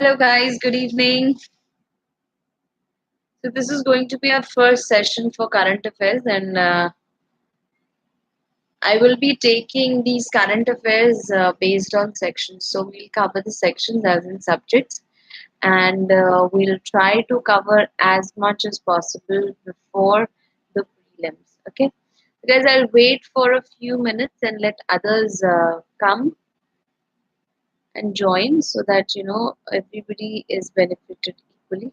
Hello, guys. Good evening. So, this is going to be our first session for current affairs, and I will be taking these current affairs based on sections. So, we'll cover the sections as in subjects, and we'll try to cover as much as possible before the prelims. Okay, because I'll wait for a few minutes and let others come and join so that everybody is benefited equally.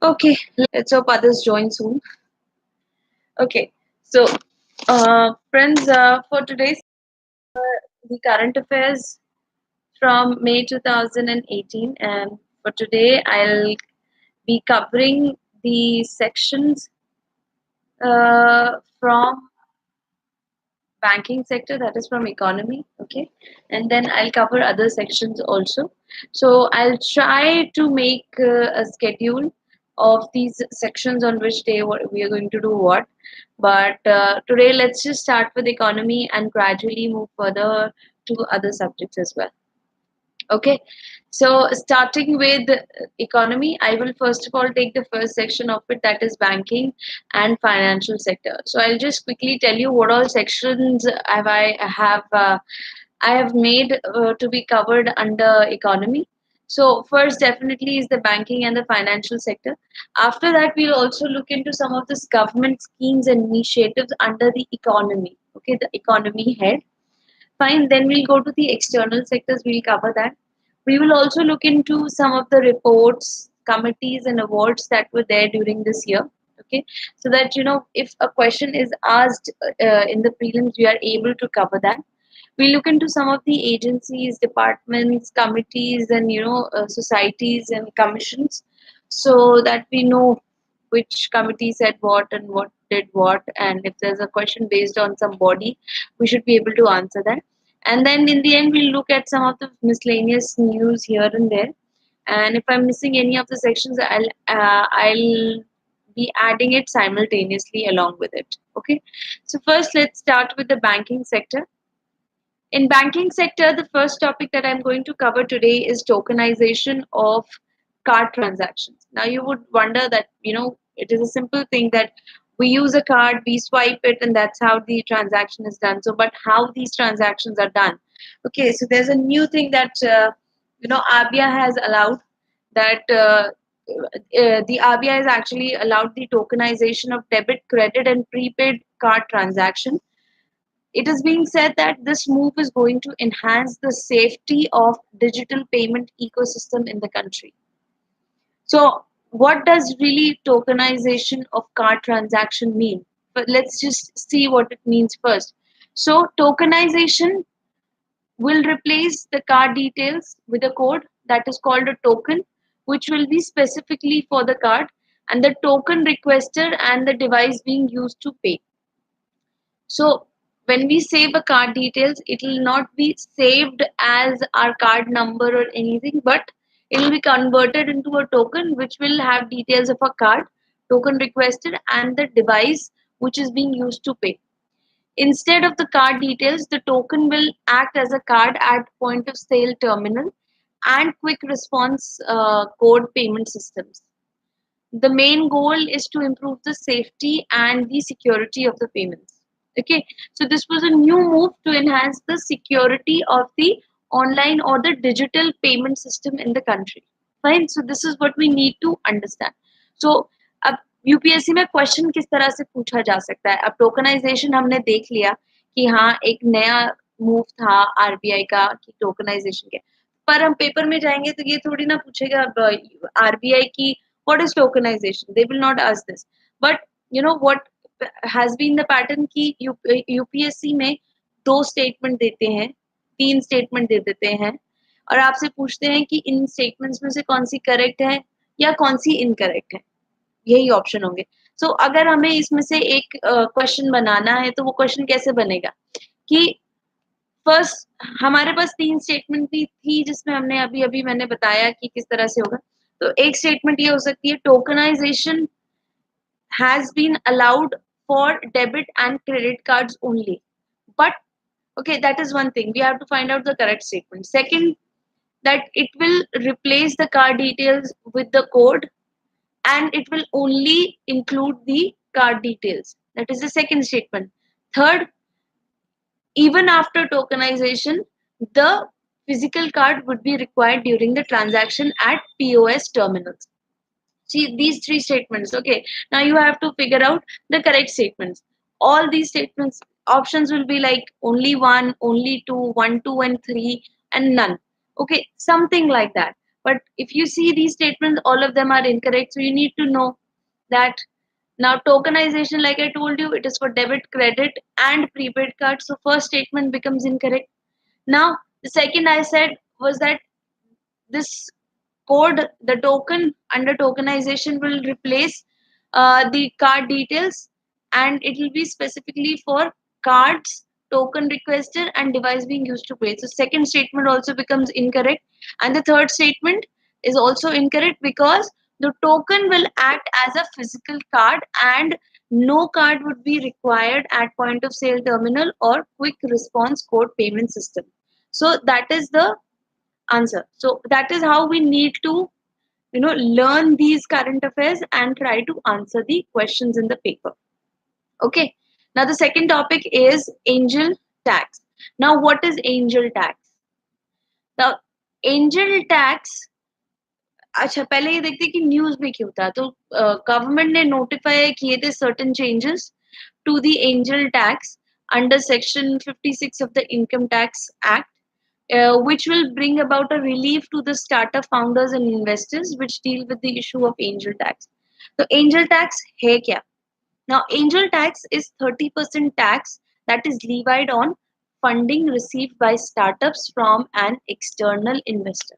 Okay, let's hope others join soon. Okay, so friends, for today's the current affairs from May 2018, and for today I'll be covering the sections from banking sector, that is from economy. Okay, and then I'll cover other sections also. So I'll try to make a schedule of these sections on which day what we are going to do what. But today let's just start with economy and gradually move further to other subjects as well. Okay, so starting with economy, I will first of all take the first section of it, that is banking and financial sector. So I'll just quickly tell you what all sections I have made to be covered under economy. So first definitely is the banking and the financial sector. After that, we'll also look into some of this government schemes and initiatives under the economy. Okay, the economy head. Fine, then we'll go to the external sectors, we'll cover that. We will also look into some of the reports, committees, and awards that were there during this year. Okay, so that if a question is asked in the prelims, we are able to cover that. We look into some of the agencies, departments, committees, and societies and commissions, so that we know which committee said what and what did what, and if there's a question based on some body, we should be able to answer that. And then in the end, we'll look at some of the miscellaneous news here and there. And if I'm missing any of the sections, I'll be adding it simultaneously along with it. Okay. So first, let's start with the banking sector. In banking sector, the first topic that I'm going to cover today is tokenization of card transactions. Now you would wonder that, it is a simple thing that we use a card, we swipe it, and that's how the transaction is done. So, but how these transactions are done? Okay, so there's a new thing that, RBI has allowed, that the RBI has actually allowed the tokenization of debit, credit, and prepaid card transactions. It is being said that this move is going to enhance the safety of digital payment ecosystem in the country. So, what does really tokenization of card transaction mean? But let's just see what it means first. So, tokenization will replace the card details with a code that is called a token, which will be specifically for the card and the token requester and the device being used to pay. So when we save a card details, it will not be saved as our card number or anything, but it will be converted into a token which will have details of a card, token requested, and the device which is being used to pay. Instead of the card details, the token will act as a card at point of sale terminal and quick response code payment systems. The main goal is to improve the safety and the security of the payments. Okay, so this was a new move to enhance the security of the online or the digital payment system in the country. Fine, so this is what we need to understand. So अब UPSC में question किस तरह से पूछा जा सकता है? अब टोकनाइजेशन हमने देख लिया कि हाँ एक नया मूव था आरबीआई का कि टोकनाइजेशन के, पर हम पेपर में जाएंगे तो ये थोड़ी ना पूछेगा आरबीआई की what is tokenization. They will not ask this, but what has been the pattern कि यूपीएससी में दो स्टेटमेंट देते हैं, तीन स्टेटमेंट दे देते हैं और आपसे पूछते हैं कि इन स्टेटमेंट्स में से कौन सी करेक्ट है या कौन सी इनकरेक्ट है, यही ऑप्शन होंगे. सो अगर हमें इसमें से एक क्वेश्चन बनाना है तो वो क्वेश्चन कैसे बनेगा कि फर्स्ट हमारे पास 3 स्टेटमेंट भी थी जिसमें हमने अभी अभी मैंने बताया कि किस तरह से होगा। तो एक स्टेटमेंट ये हो सकती है, tokenization has been allowed for debit and credit cards only. But okay, that is one thing. We have to find out the correct statement. Second, that it will replace the card details with the code and it will only include the card details. That is the second statement. Third, even after tokenization, the physical card would be required during the transaction at POS terminals. See these three statements. Okay, now you have to figure out the correct statements. All these statements options will be like only one, only two, one, two, and three, and none. Okay, something like that. But if you see these statements, all of them are incorrect. So you need to know that now tokenization, like I told you, it is for debit, credit, and prepaid cards. So first statement becomes incorrect. Now the second I said was that this code, the token under tokenization will replace the card details and it will be specifically for cards, token requested, and device being used to pay. So second statement also becomes incorrect, and the third statement is also incorrect because the token will act as a physical card and no card would be required at point of sale terminal or quick response code payment system. So that is the answer. So that is how we need to learn these current affairs and try to answer the questions in the paper. Okay, now the second topic is angel tax. Now what is angel tax? The angel tax, अच्छा पहले ये देखते हैं कि news में क्यों था। तो गवर्नमेंट ने नोटिफाई किए थे certain changes to the angel tax under section 56 of the income tax act, which will bring about a relief to the startup founders and investors which deal with the issue of angel tax. So angel tax hai kya? Now angel tax is 30% tax that is levied on funding received by startups from an external investor.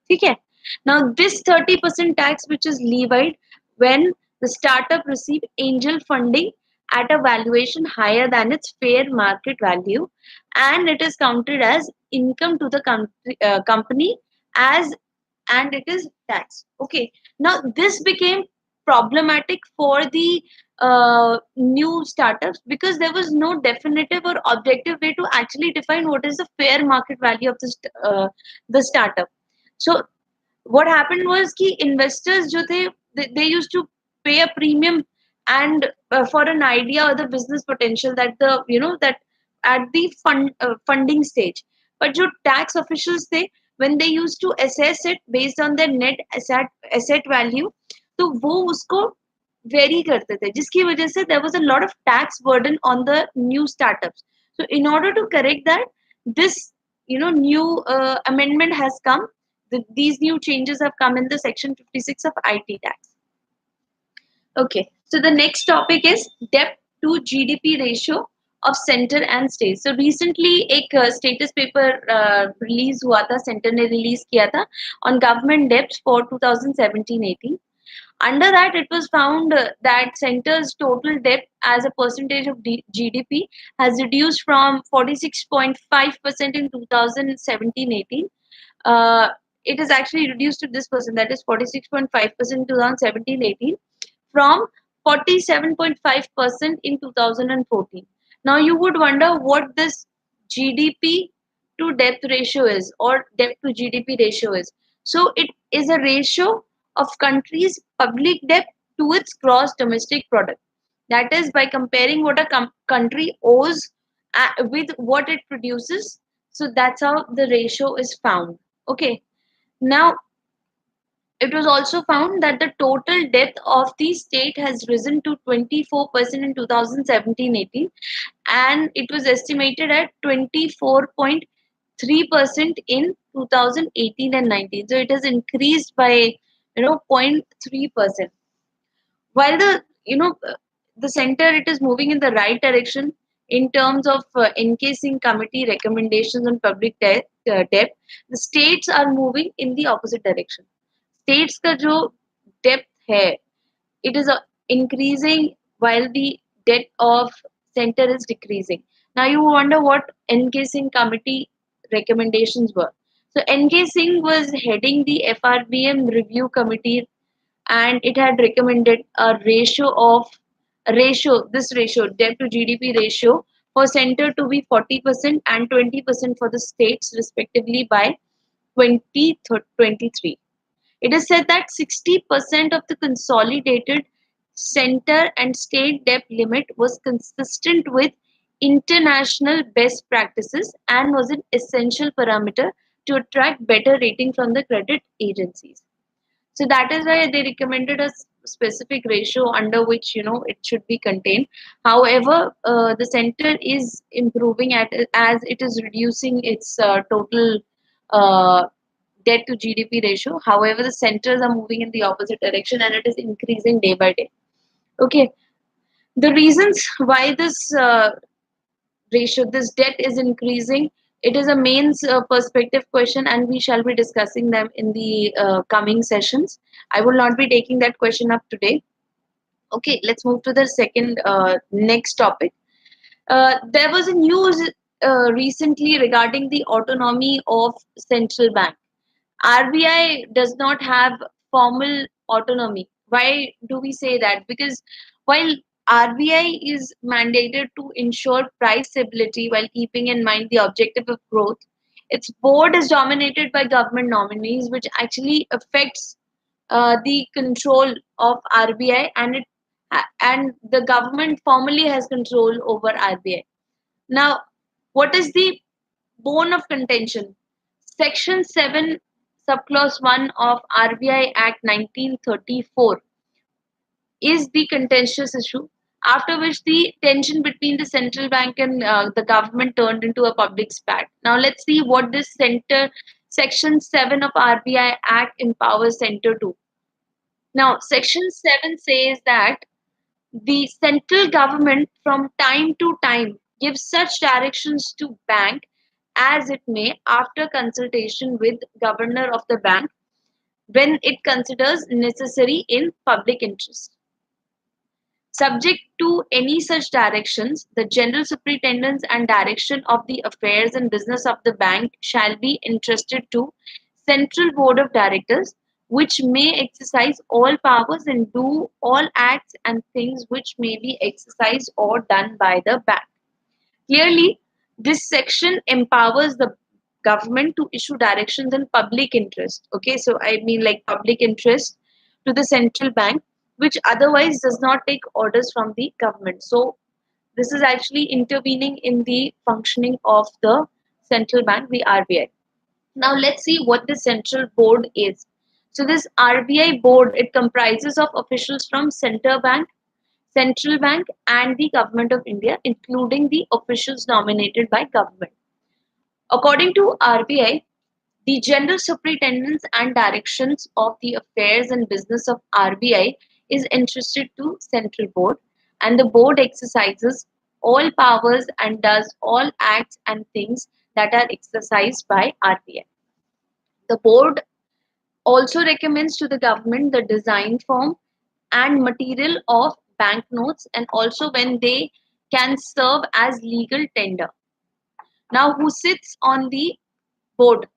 ठीक है? Now this 30% tax which is levied when the startup receive angel funding at a valuation higher than its fair market value, and it is counted as income to the company as and it is taxed. Okay, now this became problematic for the new startups because there was no definitive or objective way to actually define what is the fair market value of the startup. So what happened was कि investors जो थे they used to pay a premium and for an idea or the business potential that the that at the funding stage, but जो tax officials थे when they used to assess it based on their net asset value, तो वो उसको very करते थे जिसकी वजह से there was a lot of tax burden on the new startups. So in order to correct that, this new amendment has come. These new changes have come in the section 56 of IT tax. Okay, so the next topic is debt to GDP ratio of center and state. So recently एक status paper release हुआ था, center ने release किया था on government debt for 2017-18. Under that, it was found that center's total debt as a percentage of GDP has reduced from 46.5% in 2017-18. Uh, it is actually reduced to this percent, that is 46.5% in 2017-18 from 47.5% in 2014. Now you would wonder what this GDP to debt ratio is or debt to GDP ratio is. So it is a ratio of country's public debt to its gross domestic product. That is by comparing what a country owes with what it produces. So that's how the ratio is found. Okay. Now it was also found that the total debt of the state has risen to 24% in 2017-18, and it was estimated at 24.3% in 2018 and 19. So it has increased by 0.3%. While the center, it is moving in the right direction in terms of encasing committee recommendations on public debt, the states are moving in the opposite direction. States का जो depth है, it is increasing while the debt of center is decreasing. Now you wonder what NK Singh committee recommendations were. So NK Singh was heading the FRBM review committee, and it had recommended this ratio, debt to GDP ratio, for center to be 40% and 20% for the states respectively by 2023. It is said that 60% of the consolidated center and state debt limit was consistent with international best practices and was an essential parameter to attract better rating from the credit agencies. So that is why they recommended a specific ratio under which it should be contained. However, the center is improving as it is reducing its total uh, debt to GDP ratio. However, the centers are moving in the opposite direction and it is increasing day by day. Okay, the reasons why this debt is increasing, it is a mains perspective question, and we shall be discussing them in the coming sessions. I will not be taking that question up today. Okay, let's move to the second next topic. There was a news recently regarding the autonomy of central bank. RBI does not have formal autonomy. Why do we say that? Because while RBI is mandated to ensure price stability while keeping in mind the objective of growth, its board is dominated by government nominees, which actually affects the control of RBI, and the government formally has control over RBI. Now, what is the bone of contention? Section 7, subclause 1 of RBI Act 1934 is the contentious issue, after which the tension between the central bank and the government turned into a public spat. Now, let's see what this Section 7 of RBI Act empowers center to. Now, Section 7 says that the central government from time to time gives such directions to bank as it may after consultation with governor of the bank when it considers necessary in public interest. Subject to any such directions, the general superintendence and direction of the affairs and business of the bank shall be entrusted to Central Board of Directors, which may exercise all powers and do all acts and things which may be exercised or done by the bank. Clearly, this section empowers the government to issue directions in public interest. Okay, so I mean like public interest to the central bank, which otherwise does not take orders from the government. So this is actually intervening in the functioning of the central bank, the RBI. Now let's see what the central board is. So this RBI board, it comprises of officials from central bank and the government of India, including the officials nominated by government. According to RBI, the general superintendence and directions of the affairs and business of RBI is entrusted to central board, and the board exercises all powers and does all acts and things that are exercised by RBI. The board also recommends to the government the design form and material of banknotes, and also when they can serve as legal tender. Now, who sits on the board?